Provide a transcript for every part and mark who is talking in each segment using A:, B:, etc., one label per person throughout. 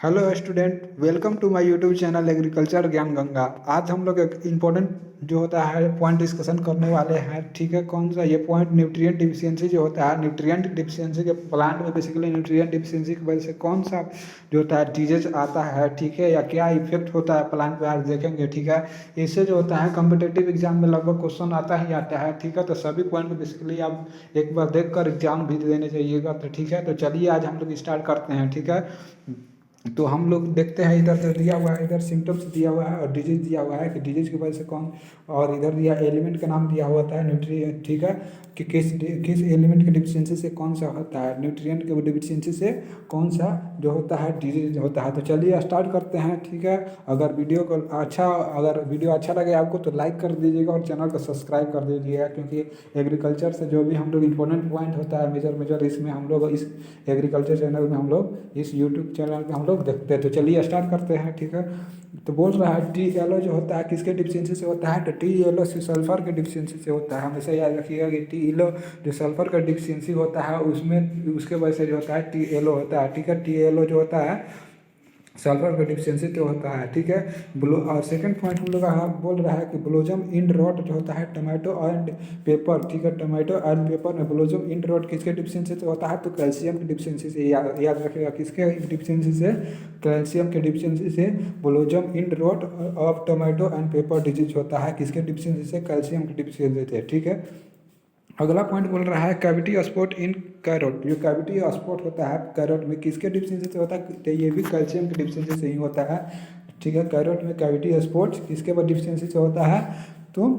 A: Hello student, welcome to my YouTube channel agriculture Gyan Ganga. आज हम लोग एक इम्पोर्टेंट जो होता है पॉइंट डिस्कशन करने वाले हैं। ठीक है, कौन सा ये पॉइंट? न्यूट्रिएंट डिफिशियंसी जो होता है, न्यूट्रिएंट डिफिशियंसी के प्लांट में बेसिकली न्यूट्रिएंट डिफिशियंसी की वजह से कौन सा जो होता है डिजीज आता है, ठीक है, या क्या इफेक्ट होता है प्लांट पे, आज देखेंगे। ठीक है, इससे जो होता है कम्पिटेटिव एग्जाम में लगभग क्वेश्चन आता ही आता है। ठीक है, तो सभी पॉइंट को बेसिकली आप एक बार देख कर एग्जाम भी देने चाहिएगा। तो ठीक है, तो चलिए आज हम लोग स्टार्ट करते हैं। ठीक है, तो हम लोग देखते हैं, इधर से दिया हुआ है, इधर सिम्टम्स दिया हुआ है और डिजीज दिया हुआ है कि डिजीज की वजह से कौन, और इधर दिया एलिमेंट का नाम दिया हुआ है न्यूट्रिएंट। ठीक है, कि किस एलिमेंट के डिफिशियंसी से कौन सा होता है, न्यूट्रिएंट के डिफिशियंसी से कौन सा जो होता है डिजीज होता है। तो चलिए स्टार्ट करते हैं। ठीक है, अगर वीडियो अच्छा लगे आपको तो लाइक कर दीजिएगा और चैनल को सब्सक्राइब कर दीजिएगा, क्योंकि एग्रीकल्चर से जो भी हम लोग इंपॉर्टेंट पॉइंट होता है मेजर इसमें हम लोग इस एग्रीकल्चर चैनल में हम लोग इस यूट्यूब चैनल पे हम लोग देखते हैं। तो चलिए स्टार्ट करते हैं। ठीक है, तो बोल रहा है टी एलो जो होता है किसके डिफिशियंसी से होता है, तो टी एलो से सल्फर के डिफिशियंसी से होता है। हमेशा याद रखिएगा कि टी एलो जो सल्फर का डिफिशियंसी होता है उसमें उसके वजह से जो होता है टी एलो होता है। ठीक है, टी एलो जो होता है सल्फर का डिफिशियंसी तो होता है। ठीक है, ब्लो और सेकंड पॉइंट हम लोग बोल रहा है कि ब्लोजम इंड रॉट जो होता है टमाटो एंड पेपर। ठीक है, टमाटो एंड पेपर में ब्लोजम इंड रॉट किसके डिफिशियंसी से होता है, तो कैल्शियम की डिफिशियंसी से। याद रखिएगा किसके डिफिशियंसी से, कैल्शियम के डिफिशियंसी से blossom end rot of tomato and pepper disease होता है। किसके डिफिशियंसी से, कैल्शियम की डिफिशियंसी से। ठीक है, अगला पॉइंट बोल रहा है कैविटी स्पॉट इन कैरोट। जो कैविटी स्पॉट होता है कैरोट में किसके डिफिशियंसी से होता है, तो ये भी कैल्शियम की डिफिशियंसी से ही होता है। ठीक है, कैरोट में कैविटी स्पॉट किसके पर डिफिशियंसी से होता है, तो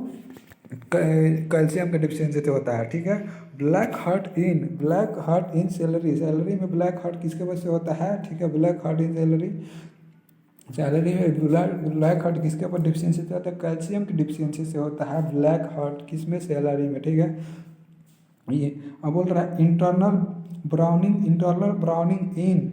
A: कैल्शियम के डिफिशियंसी से होता है। ठीक है, black heart in salary. Salary में ब्लैक हार्ट किसके वजह से होता है, ठीक है, ब्लैक हार्ट इन सैलरी में ब्लैक हार्ट किसके ऊपर डिफिशियंसी से होता है, कैल्शियम की डिफिशियंसी से होता है ब्लैक हार्ट किस में, सैलरी में। ठीक है, ये अब बोल रहा है इंटरनल ब्राउनिंग इन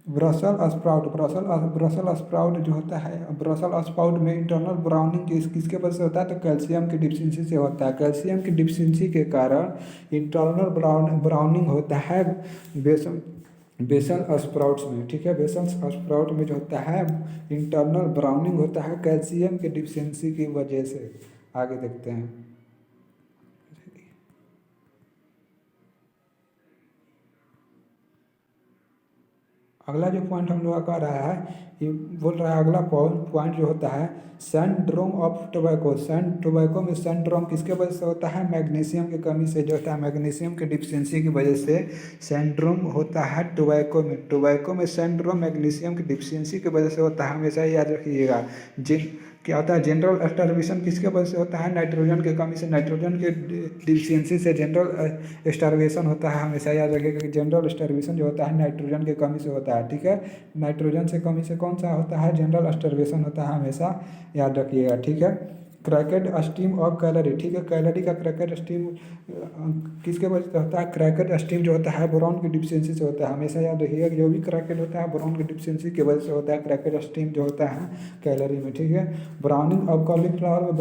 A: ब्रसल स्प्राउट जो होता है, ब्रसल स्प्राउट में इंटरनल ब्राउनिंग किसके वजह से होता है, तो कैल्शियम की डिफिशियंसी से होता है। कैल्शियम की डिफिशियंसी के कारण इंटरनल ब्राउनिंग होता है बेसल स्प्राउट्स में। ठीक है, बेसल स्प्राउट में जो होता है इंटरनल ब्राउनिंग होता है कैल्शियम के डिफिशियंसी की वजह से। आगे देखते हैं। अगला जो पॉइंट हम लोग का रहा है, ये बोल रहा है अगला पॉइंट जो होता है सिंड्रोम ऑफ टोबैको। टोबैको में सिंड्रोम किसके वजह से होता है, मैग्नीशियम की कमी से जो होता है, मैग्नीशियम की डिफिशियंसी की वजह से सिंड्रोम होता है टोबैको में सिंड्रोम मैग्नीशियम की डिफिशियंसी की वजह से होता है। हमेशा याद रखिएगा। क्या होता है जनरल स्टार्वेशन किसके वजह से होता है, नाइट्रोजन की कमी से, नाइट्रोजन के डिफिशियंसी से जनरल स्टार्वेशन होता है। हमेशा याद रखिएगा कि जनरल स्टार्वेशन जो होता है नाइट्रोजन की कमी से होता है। ठीक है, नाइट्रोजन से कमी से कौन सा होता है, जनरल स्टार्वेशन होता है। हमेशा याद रखिएगा। ठीक है, क्रैकेड स्टीम और कैलोरी। ठीक है, कैलोरी का क्रैकेड स्टीम किसके वजह से होता है, क्रैकेड स्टीम जो होता है बोरॉन की डिफिशियंसी से होता है। हमेशा याद रखिएगा कि जो भी क्रैकेड होता है बोरॉन की डिफिशियंसी की वजह से होता है, क्रैकेड स्टीम जो होता है कैलोरी में। ठीक है, ब्राउनिंग ऑफ कॉलीफ्लावर में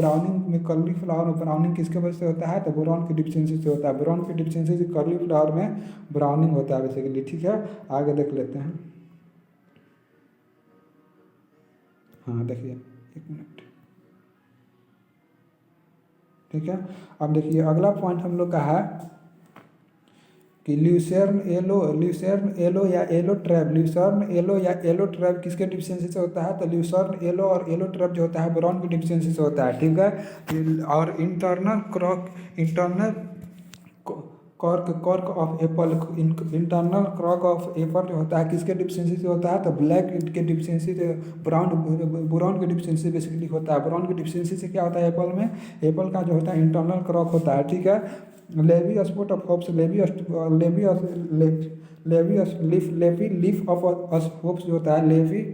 A: ब्राउनिंग किसके वजह से होता है, तो बोरॉन की डिफिशियंसी से होता है। बोरॉन की डिफिशियंसी से कॉलीफ्लावर में ब्राउनिंग होता है बेसिकली। ठीक है, आगे देख लेते हैं। हाँ देखिए, एक मिनट। ठीक है, अब देखिए अगला पॉइंट हम लोग का है कि ल्यूसर्न एलो या एलो ट्रैप किसके डिफिशियंसी से होता है, तो ल्यूसर्न एलो और एलो ट्रैप जो होता है बोरॉन की डिफिशियंसी से होता है। ठीक है, और internal cork of apple internal cork of apple जो होता है किसके डिफिशियंसी से होता है, तो ब्लैक के डिफिशियंसी से, बोरॉन की डिफिशियंसी बेसिकली होता है। बोरॉन की डिफिशियंसी से क्या होता है, एप्पल में एप्पल का जो होता है इंटरनल क्रॉक होता है। ठीक है, levy spot of hops levy leaf of hops जो होता है, लेवी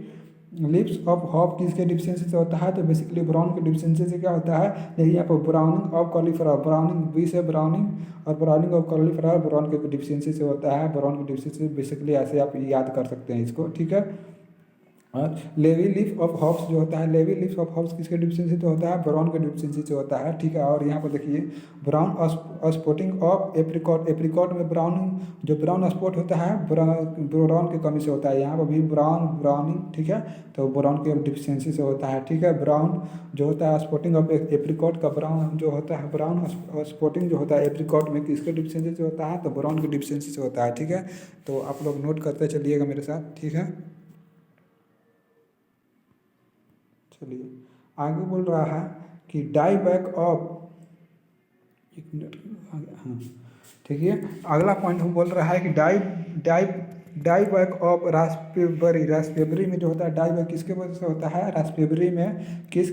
A: लिप्स ऑफ हॉप किसके डिफिशियंसी से होता है, तो बेसिकली ब्राउन की डिफिशियंसी से क्या होता है, देखिए यहाँ पर browning of cauliflower, browning B से ब्राउनिंग और ब्राउनिंग ऑफ कॉलीफ्लावर ब्राउन की डिफिशियंसी से होता है। ब्राउन की डिफिशियंसी बेसिकली ऐसे आप याद कर सकते हैं इसको। ठीक है, और लेवी लीफ ऑफ हॉप्स जो होता है, लेवी लीफ ऑफ हॉप्स किसके डिफिशियंसी से होता है, बोरॉन के डिफिशियंसी से होता है, ठीक है। और यहाँ पर देखिए brown spotting of apricot, apricot में ब्राउन, जो ब्राउन स्पॉट होता है बोरॉन की कमी से होता है। यहाँ पर भी ब्राउनिंग, ठीक है, तो बोरॉन के डिफिशियंसी से होता है, ठीक है। ब्राउन जो होता है स्पॉटिंग ऑफ एप्रिकॉट का, ब्राउन जो होता है, ब्राउन स्पॉटिंग जो होता है एप्रिकॉट में किसके डिफिशियंसी से होता है, तो बोरॉन की डिफिशियंसी से होता है, ठीक है। तो आप लोग नोट करते चलिएगा मेरे साथ, ठीक है। चलिए आगे बोल रहा है कि डाई बैक ऑफ, एक मिनट, हाँ ठीक है। अगला पॉइंट हम बोल रहा है कि die die die back of raspberry, raspberry में जो होता है डाई बैक किसके वजह से होता है, रास्पबेरी में किस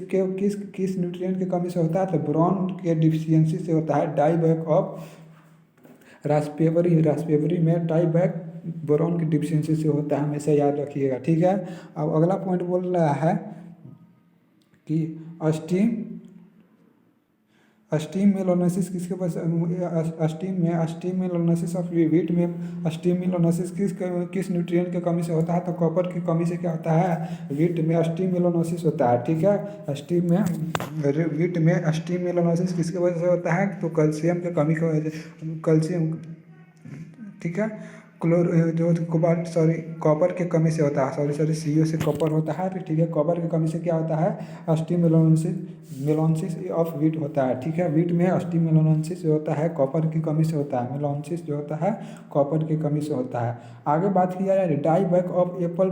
A: न्यूट्रिएंट की कमी से होता है, तो बोरॉन के डिफिशियंसी से होता है die back of raspberry. Raspberry में डाई बैक बोरॉन की डिफिशियंसी से होता है, हमेशा याद रखिएगा, ठीक है। अब अगला पॉइंट बोल रहा है कि स्टीम मेलोनेसिस किसके पास, स्टीम मेलोनेसिस ऑफ वीट में स्टीम मेलोनेसिस किस न्यूट्रिएंट की कमी से होता है, तो कॉपर की कमी से क्या होता है, वीट में स्टीम मेलोनेसिस होता है, ठीक है। वीट में स्टीम मेलोनेसिस किसके वजह से होता है, तो कैल्शियम की कमी की वजह से, कैल्शियम, ठीक है। जो कोबाल्ट, सॉरी, कॉपर की कमी से होता है, सॉरी CO से कॉपर होता है, ठीक है। कॉपर की कमी से क्या होता है, स्टीम मेलोनेसिस ऑफ वीट होता है, ठीक है। वीट में स्टीम मेलोनेसिस जो होता है कॉपर की कमी से होता है, मेलोनेसिस जो होता है कॉपर की कमी से होता है। आगे बात किया जाए die back of apple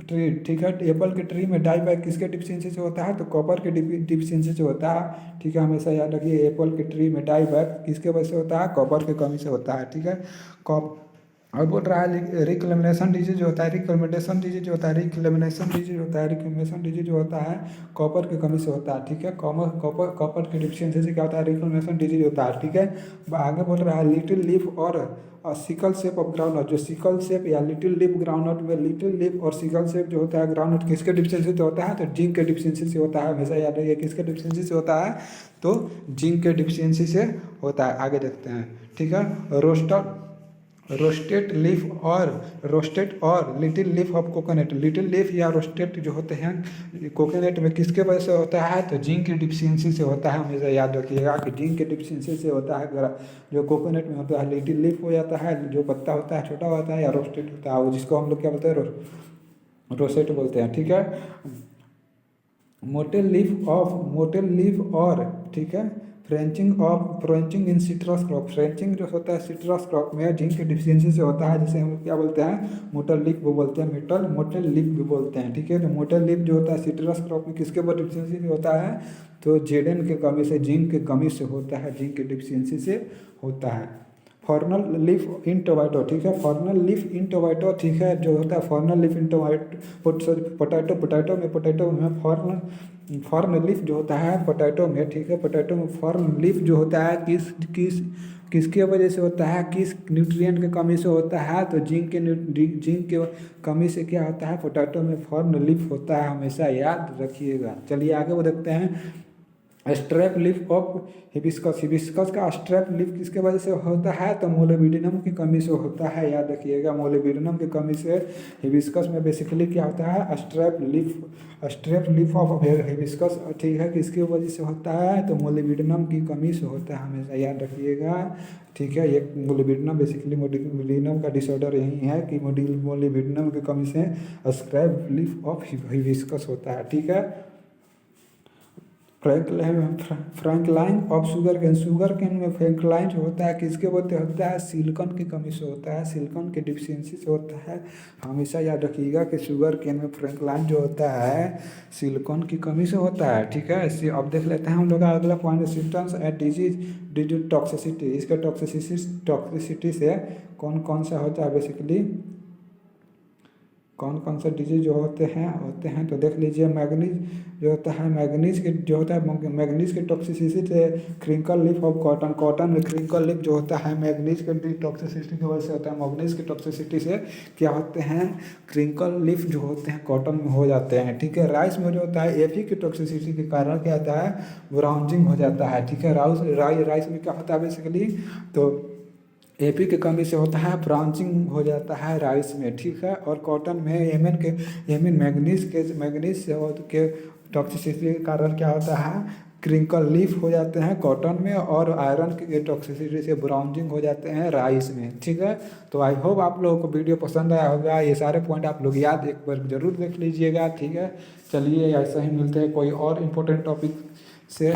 A: tree, ठीक है। एप्पल के ट्री में डाई बैक किसके डिफिशियंसी से होता है, तो कॉपर के डिफिशियंसी से होता है, ठीक है। हमेशा याद रखिए एप्पल के ट्री में डाई बैक किसके वजह से होता है, कॉपर की कमी से होता है, ठीक है। और बोल रहा है रिक्लेमिनेशन डिजीज जो होता है, रिक्लेमिनेशन डिजीज जो होता है, रिक्लेमिनेशन डिजीज होता है, रिक्लेमिनेशन डिजीज जो होता है कॉपर की कमी से होता है, ठीक है। कॉपर की डिफिशियंसी से क्या होता है, रिक्लेमिनेशन डिजीज होता है, ठीक है। आगे बोल रहा है लिटिल लीफ और सिकल शेप ऑफ ग्राउंडनट, जो सिकल शेप या लिटिल लीफ ग्राउंडनट में लिटिल लीफ और सिकल शेप जो होता है ग्राउंडनट किसके डिफिशियंसी से होता है, तो जिंक के डिफिशियंसी से होता है, हमेशा याद रखिए किसके डिफिशियंसी से होता है, तो जिंक के डिफिशियंसी से होता है। आगे देखते हैं, ठीक है। रोस्टेड और little leaf of coconut, little leaf या रोस्टेड जो होते हैं कोकोनट में किसके वजह से होता है, तो जिंक की डिफिशियंसी से होता है, हमेशा याद रखिएगा कि जिंक की डिफिशियंसी से होता है। अगर जो कोकोनट में होता है लिटिल लीफ हो जाता है, जो पत्ता होता है छोटा होता है, या रोस्टेड होता है, वो जिसको हम लोग क्या बोलते हैं, रोसेट बोलते हैं, ठीक है। मोटेल लीफ और, ठीक है, फ्रेंचिंग इन सिट्रस क्रॉप, फ्रेंचिंग जो होता है सिट्रस क्रॉप में जिंक की डिफिशियंसी से होता है, जिसे हम क्या बोलते हैं, मोटल लीफ भी बोलते हैं, मोटेल लीफ भी बोलते हैं, ठीक है। तो मोटेल लीफ जो होता है सिट्रस क्रॉप में किसके ऊपर डिफिशियंसी से होता है, तो जेडन के कमी से, जिंक की कमी से होता है, जिंक की डिफिशियंसी से होता है। फॉर्नल लीफ इन टोमेटो, ठीक है, फॉर्नल लीफ इन टोमेटो, ठीक है, जो होता है फॉर्नल लीफ इन पोटैटो में फॉर्न लीफ जो होता है पोटैटो में, ठीक है, पोटैटो में फॉर्न लीफ जो होता है किसके वजह से होता है, किस न्यूट्रिएंट की कमी से होता है, तो जिंक के कमी से क्या होता है, पोटैटो में फॉर्न लीफ होता है, हमेशा याद रखिएगा। चलिए आगे वो देखते हैं strap leaf of hibiscus, hibiscus का स्ट्रैप लीफ किसके वजह से होता है, तो मोलिब्डेनम की कमी से होता है, याद रखिएगा मोलिब्डेनम की कमी से। हिबिस्कस में बेसिकली क्या होता है, स्ट्रैप लीफ ऑफ हिबिस्कस, ठीक है, किसकी वजह से होता है, तो मोलिब्डेनम की कमी से होता है, हमेशा याद रखिएगा, ठीक है। ये मोलिब्डेनम बेसिकली मोलिब्डेनम का डिसऑर्डर यही है कि मोलिब्डेनम की कमी से स्ट्रैप लीफ ऑफ हिबिस्कस होता है, ठीक है। फ्रैंकलाइन ऑफ शुगर कैन में फ्रैंकलाइन जो होता है किसके वजह से होता है, सिलिकॉन की कमी से होता है, सिलिकॉन की डिफिशियंसी से होता है, हमेशा याद रखिएगा कि शुगर कैन में फ्रैंकलाइन जो होता है सिलिकॉन की कमी से होता है, ठीक है। इसे अब देख लेते हैं हम लोग अगला point, symptoms and disease toxicity, इसका टॉक्सिसिटी से कौन कौन सा होता है, बेसिकली कौन कौन सा डिजीज जो होते हैं तो देख लीजिए। मैग्नीज जो होता है, मैग्नीज के टॉक्सिसिटी से क्रिंकल लीफ ऑफ कॉटन में क्रिंकल लीफ जो होता है मैग्नीज के टॉक्सिसिटी की वजह से होता है, मैग्नीज की टॉक्सिसिटी से क्या होते हैं, क्रिंकल लीफ जो होते हैं कॉटन में हो जाते हैं, ठीक है। राइस में जो होता है एफी की टॉक्सिसिटी के कारण क्या होता है, ब्राउजिंग हो जाता है, ठीक है। राइस में क्या होता है बेसिकली, तो एपी की कमी से होता है ब्राउचिंग हो जाता है राइस में, ठीक है। और कॉटन में एमिन मैग्नीज से के टॉक्सिसिटी के कारण क्या होता है, क्रिंकल लीफ हो जाते हैं कॉटन में, और आयरन की टॉक्सिसिटी से ब्राउजिंग हो जाते हैं राइस में, ठीक है। तो आई होप आप लोगों को वीडियो पसंद आया होगा, ये सारे पॉइंट आप लोग याद एक बार ज़रूर देख लीजिएगा, ठीक है। चलिए ऐसा ही मिलते हैं कोई और इम्पोर्टेंट टॉपिक से।